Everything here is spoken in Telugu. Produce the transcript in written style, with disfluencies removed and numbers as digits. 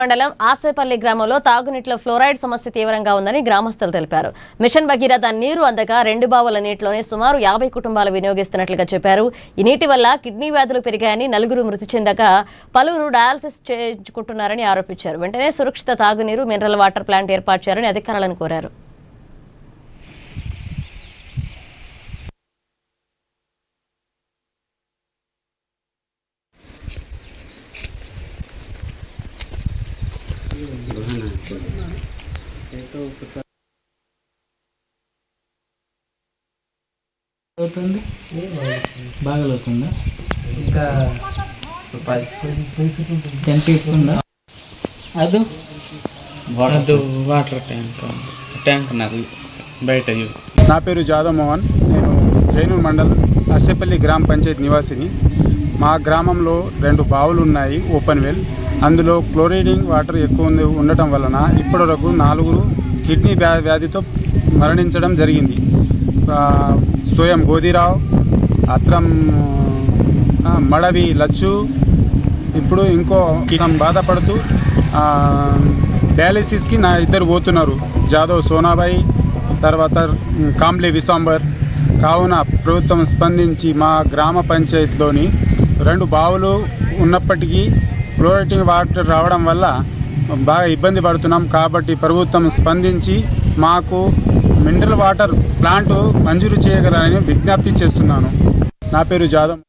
మండలం ఆసేపల్లి గ్రామంలో తాగునీటిలో ఫ్లోరైడ్ సమస్య తీవ్రంగా ఉందని గ్రామస్తులు తెలిపారు. మిషన్ భగీరథ నీరు అందక 2 బావుల నీటిలోనే సుమారు 50 కుటుంబాలు వినియోగిస్తున్నట్లుగా చెప్పారు. ఈ నీటి వల్ల కిడ్నీ వ్యాధులు పెరిగాయని, 4 మృతి చెందక పలువురు డయాలసిస్ చేయించుకుంటున్నారని ఆరోపించారు. వెంటనే సురక్షిత తాగునీరు, మినరల్ వాటర్ ప్లాంట్ ఏర్పాటు చేయాలని అధికారులను కోరారు. బాగా అవుతుందా? ఇంకా 10 ఫీట్స్ ఉందా? అది వాటర్ ట్యాంక్ నాకు బయట. నా పేరు జాదవ్ మోహన్. నేను జైనూర్ మండల్ అస్సేపల్లి గ్రామ పంచాయతీ నివాసిని. మా గ్రామంలో 2 బావులు ఉన్నాయి, ఓపెన్ వెల్. అందులో క్లోరైడింగ్ వాటర్ ఎక్కువ ఉండటం వలన ఇప్పటివరకు 4 కిడ్నీ వ్యాధితో మరణించడం జరిగింది. సోయం గోదిరావు, అత్రం మడవి లచ్చు, ఇప్పుడు ఇంకో బాధపడుతూ డయాలసిస్కి నా 2 పోతున్నారు, జాదవ్ సోనాబాయి, తర్వాత కాంబ్లే విశాంబర్. కావున ప్రభుత్వం స్పందించి మా గ్రామ పంచాయతీలోని 2 బావులు ఉన్నప్పటికీ ఫ్లోరైడింగ్ వాటర్ రావడం వల్ల బాగా ఇబ్బంది పడుతున్నాం. కాబట్టి ప్రభుత్వం స్పందించి మాకు మినరల్ వాటర్ ప్లాంట్ మంజూరు చేయగలని విజ్ఞప్తి చేస్తున్నాను. నా పేరు జాదవ్.